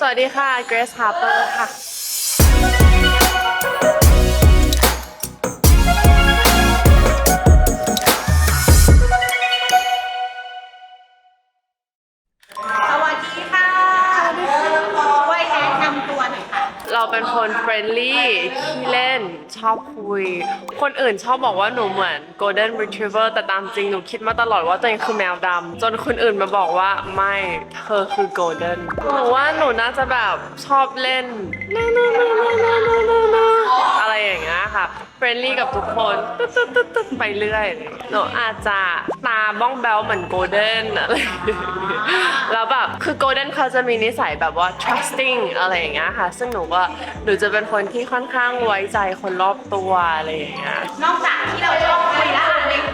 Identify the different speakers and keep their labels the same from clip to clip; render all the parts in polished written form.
Speaker 1: สวัสดีค่ะ Grace Harper ค่ะ
Speaker 2: สวัสดีค่ะช่วยแนะนำตัวหน่อยค่ะ
Speaker 1: เราเป็นคนเฟรนลี่ขี้เล่นชอบคุย คนอื่นชอบบอกว่าหนูเหมือน Golden Retriever แต่ตามจริงหนูคิดมาตลอดว่าตัวเองคือแมวดำจนคนอื่นมาบอกว่าไม่เธอคือ Golden หนูว่าหนูน่าจะแบบชอบเล่นอะไรอย่างเงี้ยค่ะเฟรนลี่กับทุกคนตึ๊ดไปเรื่อยหนูอาจจะตาบ้องแบลเหมือน Golden อะไรอย่างเงี้ยแล้วแบบคือ Golden เขาจะมีนิสัยแบบว่า trusting อะไรอย่างเงี้ยค่ะซึ่งหนูจะเป็นคนที่ค่อนข้างไว้ใจคนรอบตัวอะไรอย่างเงี้ย
Speaker 2: นอกจากที่เราชอบคุยแล้ว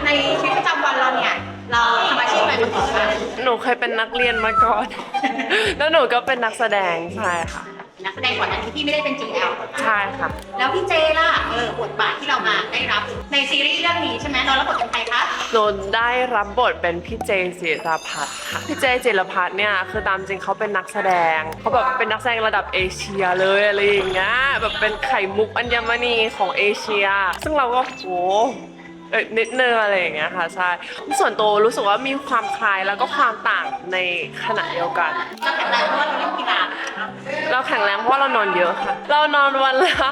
Speaker 2: ในชีวิตประจำวันเราเนี่ยเราทำอาชีพอะไรมาก่อนคะ
Speaker 1: หนูเคยเป็นนักเรียนมาก่อน แล้วหนูก็เป็นนักแสดงใช่ค่ะ
Speaker 2: นักแสดงก่อนนั้นที่พี่ไม่ได้เป็น GL
Speaker 1: ใช่ค่ะ
Speaker 2: แล้วพี่เจล่ะบทบาทที่เรามาได้รับในซีรีส์เรื่องนี้ใช่ไหมเรารับบทเป็นใครคะ
Speaker 1: หนูได้รับบทเป็นพี่เจจิรพัฒน์ค่ะพี่เจจิรพัฒน์เนี่ยคือตามจริงเขาเป็นนักแสดงเขาแบบเป็นนักแสดงระดับเอเชียเลยอะไรอย่างเงี้ยแบบเป็นไข่มุกอัญมณีของเอเชีย ซึ่งเราก็โหนิดนึงอะไรอย่างเงี้ยค่ะใช่ส่วนตัวรู้สึกว่ามีความคล้ายแล้วก็ความต่างในขณะเดียวกัน
Speaker 2: เราแข็งแรงเพราะว่าเราเล่นกีฬา
Speaker 1: เราแข็งแรงเพราะว่าเรานอนเยอะค่ะ เรานอนวันละ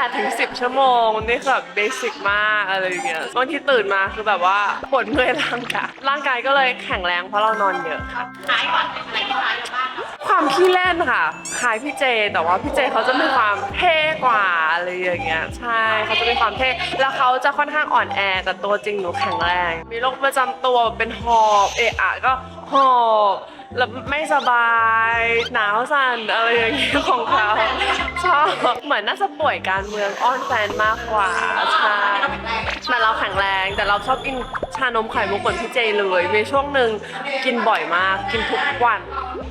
Speaker 1: 8-10 ชั่วโมงนี่คือแบบเบสิกมากอะไรอย่างเงี้ยบางทีตื่นมาคือแบบว่าปวดเมื่อยร่างกายก็เลยแข็งแรงเพราะเรานอนเยอะค่ะ
Speaker 2: คล้ายก่อนอะไรที่คล้ายเราบ้าง
Speaker 1: ความขี้เล่นค่ะคล้ายพี่เจแต่ว่าพี่เจเขาจะมีความเท่กว่าอะไรอย่างเงี้ยใช่เขาจะมีความเท่แล้วเขาจะค่อนข้างอ่อนแอแต่ตัวจริงหนูแข็งแรงมีโรคประจำตัวเป็นหอบเอะอะก็หอบแล้วไม่สบายหนาวสั่นอะไรอย่างเงี้ยของเขาชอบเหมือนน่าจะป่วยการเมืองอ้อนแฟนมากกว่าใช่แต่เราแข็งแรงแต่เราชอบกินชานมไข่มุกเหมือนพี่เจเลยมีช่วงหนึ่งกินบ่อยมากกินทุกวัน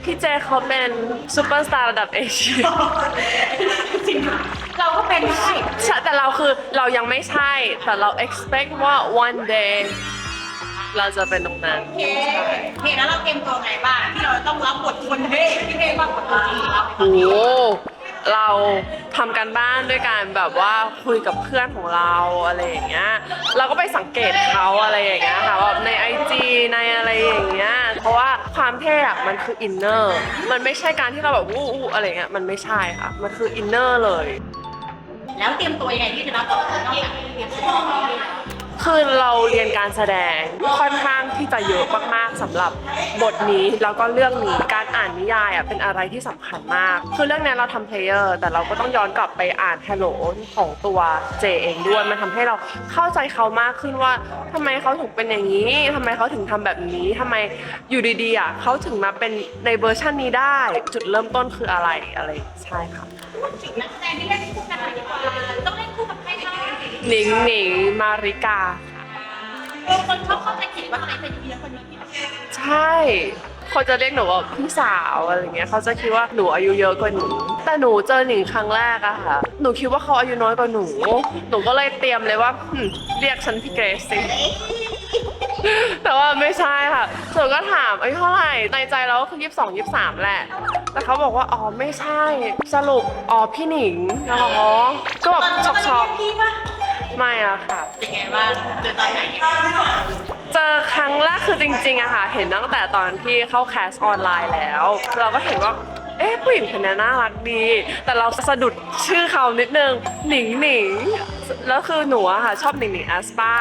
Speaker 1: พี่เจเขาเป็นซูเปอร์สตาร์ระดับเอเชีย
Speaker 2: จริงเราก็เป็นได้
Speaker 1: ใช่แต่เรายังไม่ใช่แต่เรา expect ว่า one day เราจะเป็นตรงนั้น
Speaker 2: โอเคแล้วเราเตรียมตัวไงบ้างที่เราต้องรับบทคนเท่ที่เท่มากกว่าตัวจริงของเรา
Speaker 1: โอ้โหเราทำกันบ้านด้วยการแบบว่าคุยกับเพื่อนของเราอะไรอย่างเงี้ยเราก็ไปสังเกตเขาอะไรอย่างเงี้ยค่ะแบบใน IG ในอะไรอย่างเงี้ยเพราะว่าความเท่อะมันคืออินเนอร์มันไม่ใช่การที่เราแบบวู้อะไรเงี้ยมันไม่ใช่ค่ะมันคืออินเนอร์เลย
Speaker 2: แล้วเตรียมตัวยังไงที่จะรับบทนอกจากเตรียมตัว
Speaker 1: คือเราเรียนการแสดงค่อนข้างที่จะเยอะมากๆสำหรับบทนี้แล้วก็เรื่องนี้การอ่านนิยายอ่ะเป็นอะไรที่สำคัญมาก คือเรื่องนี้เราทำเพลเยอร์แต่เราก็ต้องย้อนกลับไปอ่านฮัลโหลของตัวเจเองด้วยมันทำให้เราเข้าใจเขามากขึ้นว่าทำไมเขาถึงเป็นอย่างนี้ทำไมเขาถึงทำแบบนี้ทำไมอยู่ดีๆอ่ะเขาถึงมาเป็นในเวอร์ชันนี้ได้จุดเริ่มต้นคืออะไรใช่ค่ะ
Speaker 2: ถึงนักแสดงที่เล่นคู่กันหน่อยดีกว่าต้องเล่นคู่กับใครคะ
Speaker 1: หนิงมาริกา
Speaker 2: คนชอบเข้าใจผิดว่าใครเป็นพี่และคนนี้พี่
Speaker 1: ใช่เขาจะเรียกหนูว่าพี่สาวอะไรเงี้ยเขาจะคิดว่าหนูอายุเยอะกว่าหนูแต่หนูเจอหนิงครั้งแรกอะค่ะหนูคิดว่าเขาอายุน้อยกว่าหนูก็เลยเตรียมเลยว่าเรียกฉันพี่เกรซสิแต่ว่าไม่ใช่ค่ะส่วนก็ถามอายุเท่าไหร่ในใจเราก็คือ22-23แหละแต่เขาบอกว่าอ๋อไม่ใช่สรุปอ๋อพี่หนิงแล้วอ๋อก็แบบช็อก
Speaker 2: พี่ป่ะ
Speaker 1: ๆไม่อะค่ะ
Speaker 2: เป็นไงบ้างเจอตอนไหน
Speaker 1: เจอครั้งแรกคือจริงๆอะค่ะเห็นตั้งแต่ตอนที่เข้าแคสออนไลน์แล้ว เราก็เห็นว่าเอ๊ะผู้หญิงคนนี้น่ารักดี แต่เราสะดุดชื่อเขานิดนึงหนิงแล้วคือหนูอะค่ะชอบหนิงแอสปา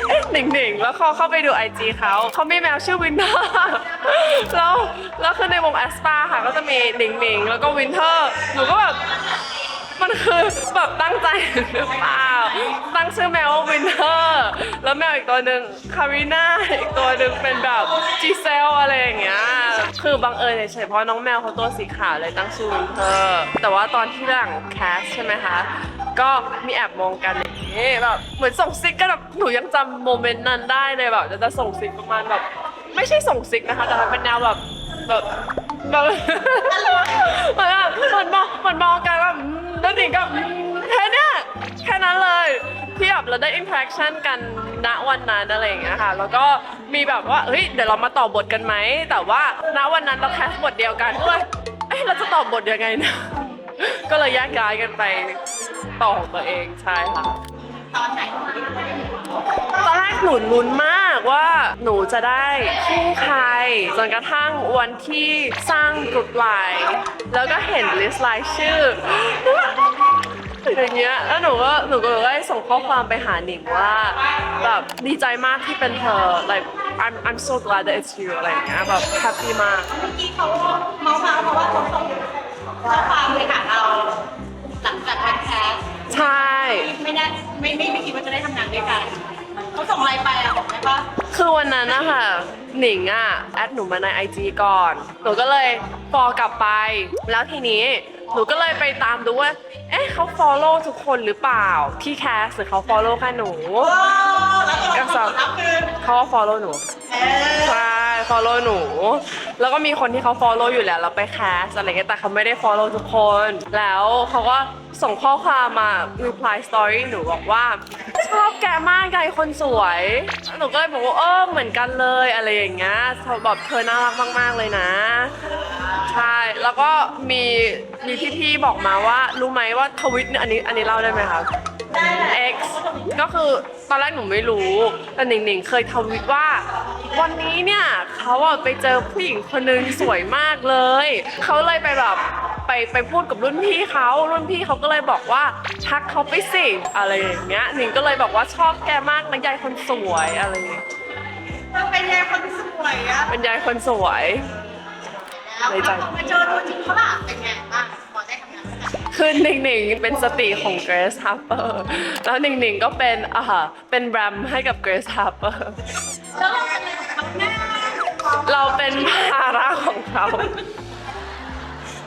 Speaker 1: เอ๊ะหนิงแล้วเข้าไปดู IG เขามีแมวชื่อวินเทอร์ แล้วคือในวงแอสปาค่ะก็จะมีหนิงแล้วก็วินเทอร์หนูก็แบบมันคือแบบตั้งใจหรือเปล่าตั้งชื่อแมวว่าวินเทอร์แล้วแมวอีกตัวหนึ่งคาริน่าอีกตัวหนึ่งเป็นแบบจีเซลอะไรอย่างเงี้ยคือบังเอิญเฉยๆเพราะน้องแมวเขาตัวสีขาวเลยตั้งชื่อวินเทอร์แต่ว่าตอนที่หลังแคสใช่ไหมคะก็มีแอบมองกันอย่างนี้แบบเหมือนส่งซิกกันแบบหนูยังจำโมเมนต์นั้นได้เลยแบบจะส่งซิกประมาณแบบไม่ใช่ส่งซิกนะคะแต่มันเป็นแนวแบบมันมองกันแบบแล้วหนิงก็แค่เนี้ยแค่นั้นเลยที่แบบเราได้อินเทอร์แอคชั่นกันณวันนั้นอะไรอย่างเงี้ยค่ะแล้วก็มีแบบว่าเฮ้ยเดี๋ยวเรามาต่อบทกันไหมแต่ว่าณวันนั้นเราแคสบทเดียวกันด้วย เราจะตอบบทยังไงนะ ก็เลยแยกย้ายกันไปต่อของตัวเองใช่ค่ะ
Speaker 2: ตอนไหน
Speaker 1: ตอนแรกหนูลุ้นมากว่าหนูจะได้คู่ใครจนกระทั่งวันที่สร้างกลุ่มไลน์แล้วก็เห็นลิสต์รายชื่ออย่างเงี้ยแล้วหนูก็ได้ส่งข้อความไปหาหนิงว่าแบบดีใจมากที่เป็นเธอ like I'm so glad that it's you อะไรอย่างเงี้ยแบบแฮปปี้มาก
Speaker 2: เมื่อกี้เขาเมาเพราะว่าเขาส่งข้อความไปหาเราหลังจากวันแคส
Speaker 1: ใช่
Speaker 2: ไม่คิดว่าจะได้ทำงานด้วยกันเขาส่งอะไรไปอ่ะบอกได้ปะ
Speaker 1: คือวันนั้นนะคะหนิงอ่ะแอดหนูมาใน IG ก่อนหนูก็เลยฟอลกลับไปแล้วทีนี้หนูก็เลยไปตามดูว่าเอ๊ะเขา follow ทุกคนหรือเปล่าที่แคสหรือเขา follow แค่หนู
Speaker 2: แล้วก็ส่งรับคืน
Speaker 1: เขาก็ follow หนูใช่ follow หนู แล้วก็มีคนที่เขา follow อยู่แล้วเราไปแคสอะไรเงี้ยแต่เขาไม่ได้ follow ทุกคนแล้วเขาก็ส่งข้อความมา reply story หนูบอกว่าชอบแกมากไงคนสวยหนูก็เลยบอกว่าเหมือนกันเลยอะไรอย่างเงี้ยแบบเธอน่ารักมากๆเลยนะใช่แล้วก็มีพี่ๆบอกมาว่ารู้ไหมว่าทวิตอันนี้เล่าได้ไหมคะ X ก็คือตอนแรกหนูไม่รู้แต่หนิงเคยทวิตว่าวันนี้เนี่ยเขาไปเจอผู้หญิงคนนึงสวยมากเลยเขาเลยไปแบบไปพูดกับรุ่นพี่เขาก็เลยบอกว่าทักเขาไปสิอะไรอย่างเงี้ยหนิงก็เลยบอกว่าชอบแกมากนะยายคนสวยอะไรอย่างเงี้ย
Speaker 2: เป็นยายคนสวยอ่ะ
Speaker 1: เป็นยายคนสวย
Speaker 2: แล้วพอมาเจอตัวจริงเขาล่ะเป็นไงบ้างพอได้ทำงานด้วยกัน
Speaker 1: คือหนิงเป็นสติของ Grace Harper แล้วหนิงก็เป็นแรมให้กับ Grace Harper
Speaker 2: แล้วเราเป็นอะไรของเขาแน่
Speaker 1: เราเป็นภาระของเขา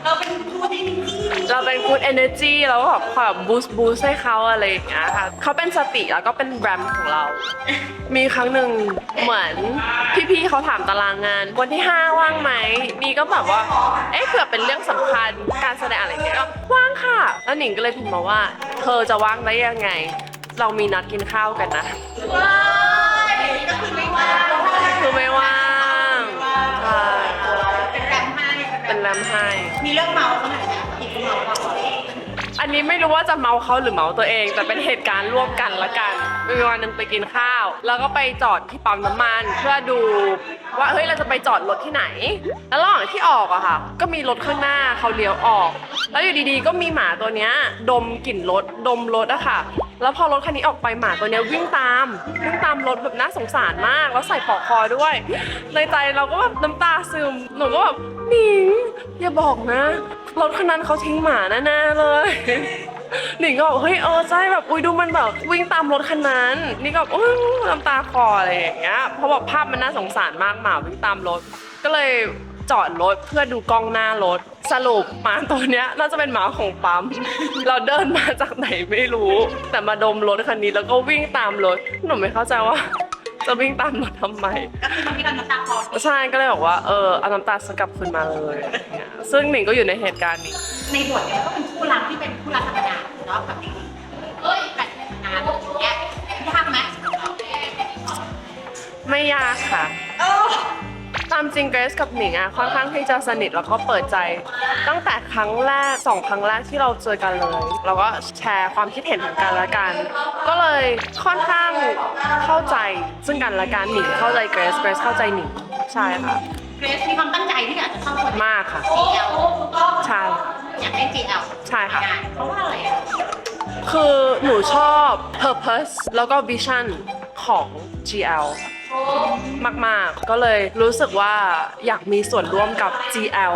Speaker 2: เราเป็นผู้ที่ดี
Speaker 1: เราเป็น good energy แล้วก็แบบบูสต์ให้เขาอะไรอย่างเงี้ยค่ะเขาเป็นสติแล้วก็เป็นแรมของเรา มีครั้งหนึ่งเหมือนพี่ๆเขาถามตารางงานวันที่ 5 ว่างไหมนี่ก็แบบว่าเผื่อเป็นเรื่องสำคัญการแสดงอะไรอย่างเงี้ยก็ว่างค่ะ แล้วหนิงก็เลยพิมพ์มาว่าเธอจะว่างได้ยังไง เรามีนัดกินข้าวกันนะ
Speaker 2: ว้ายก็คือไม่ว่าง
Speaker 1: คือไม่ว่างใช่
Speaker 2: เป็นแรมให้
Speaker 1: เป็นแรมให้
Speaker 2: มีเรื่องเมาเขาหน่อยนะอีกเมาเรา
Speaker 1: อันนี้ไม่รู้ว่าจะเมาเขาหรือเมาตัวเอง แต่เป็นเหตุการณ์ร่วมกันละกันมีวันหนึ่งไปกินข้าว แล้วก็ไปจอดที่ปั๊มน้ำมันเพื่อดูว่าเฮ้ยเราจะไปจอดรถที่ไหน แล้วระหว่างที่ออกอะค่ะ ก็มีรถข้างหน้าเขาเลี้ยวออก แล้วอยู่ดีๆก็มีหมาตัวเนี้ยดมกลิ่นรถดมรถอะค่ะ แล้วพอรถคันนี้ออกไปหมาตัวเนี้ยวิ่งตามรถแบบน่าสงสารมากแล้วใส่ปลอกคอด้วยในใจเราก็แบบน้ำตาซึมหนูก็แบบหนิงอย่าบอกนะรถคันนั้นเขาทิ้งหมาแน่ๆเลย หนิงก็บอกเฮ้ยใช่แบบอุ้ยดูมันแบบวิ่งตามรถคันนั้นนี่ก็อุ้ยน้ำตาคลออะไรอย่างเงี้ยเพราะแบบภาพมันน่าสงสารมากหมาวิ่งตามรถก็เลยจอดรถเพื่อดูกล้องหน้ารถสรุปหมาตัวเนี้ยน่าจะเป็นหมาของปั๊ม เราเดินมาจากไหนไม่รู้ แต่มาดมรถคันนี้แล้วก็วิ่งตามรถหนูไม่เข้าใจว่าจะวิ่งตามรถทำไม
Speaker 2: ก็คือมันมีการน้ำตาคลอ
Speaker 1: ใช่ก็เลยบอกว่าเอาน้ำตาสกลับคืนมาเลยอะไรอย่างเงี้ยซึ่งหนิงก็อยู่ในเหตุการณ์นี้
Speaker 2: ในบทเนี่ยก็เป็นคู่รักที่เป็นคู่รักธรรมดาเนาะแบบนี้แบบงานอย่างเงี้ยยากไหม
Speaker 1: ไม่ยากค่ะ ตามจริงเกรซกับหนิงอะค่อนข้างที่จะสนิทแล้วก็เปิดใจตั้งแต่ครั้งแรก2 ครั้งแรกที่เราเจอกันเลยเราก็แชร์ความคิดเห็นของกันและกัน ก็เลยค่อนข้างเข้าใจซึ่งกันและกันหนิงเข้าใจเกรซเข้าใจหนิงใช่ค่ะ
Speaker 2: เกรซมีความตั้งใจที่อยากจะเข้าคน
Speaker 1: มากค่ะ
Speaker 2: GL
Speaker 1: ใช่
Speaker 2: อยากเล่น GL
Speaker 1: ใช่ค่ะ
Speaker 2: เพราะว่าอะไรอ่ะ
Speaker 1: คือหนูชอบ purpose แล้วก็ vision ของ GL มากๆ ก็เลยรู้สึกว่าอยากมีส่วนร่วมกับ GL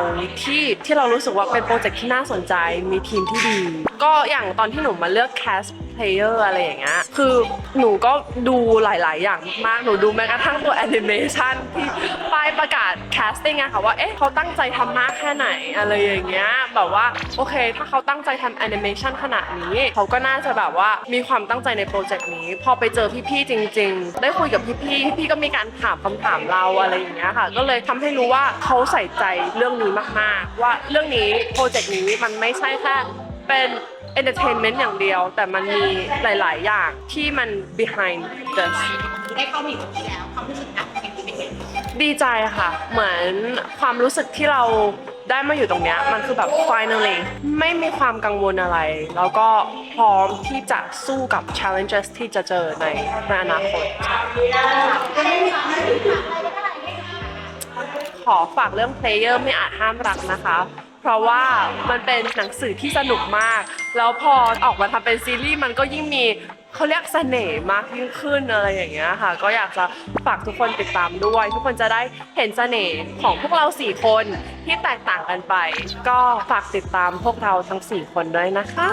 Speaker 1: ที่เรารู้สึกว่าเป็นโปรเจกต์ที่น่าสนใจมีทีมที่ดี ก็อย่างตอนที่หนูมาเลือก cast player อะไรอย่างเงี้ยคือหนูก็ดูหลายๆ อย่างมากหนูดูแม้กระทั่งตัว animation ที่ป้ายประกาศ casting อะค่ะว่าเอ๊ะเขาตั้งใจทำมากแค่ไหนอะไรอย่างเงี้ยแบบว่าโอเคถ้าเขาตั้งใจทำ animation ขนาดนี้เขาก็น่าจะแบบว่ามีความตั้งใจในโปรเจกต์นี้พอไปเจอพี่ๆจริงๆได้คุยกับพี่ก็มีการถามคำถามเราอะไรอย่างเงี้ยค่ะก็เลยทำให้รู้ว่าเขาใส่ใจเรื่องนี้มากๆว่าเรื่องนี้โปรเจกต์นี้มันไม่ใช่แค่เป็น entertainment อย่างเดียวแต่มันมีหลายๆอย่างที่มัน behind this
Speaker 2: ได้เข้ามาอยู่ตรงนี้แล้วความรู้สึกนะเป็นยังไง
Speaker 1: ดีใจค่ะเหมือนความรู้สึกที่เรา ได้มาอยู่ตรงเนี้ยมันคือแบบ finally ไม่มีความกังวลอะไร แล้วก็พร้อมที่จะสู้กับ challenges ที่จะเจอในอนาคตขอฝากเรื่อง player ไม่อาจห้ามรักนะคะ เพราะว่ามันเป็นหนังสือที่สนุกมาก แล้วพอออกมาทำเป็นซีรีส์มันก็ยิ่งมีเขาเรียกเสน่ห์มากยิ่งขึ้นอะไรอย่างเงี้ยค่ะ ก็อยากจะฝากทุกคนติดตามด้วย ทุกคนจะได้เห็นเสน่ห์ของพวกเรา4คนที่แตกต่างกันไป ก็ฝากติดตามพวกเราทั้ง4คนด้วยนะคะ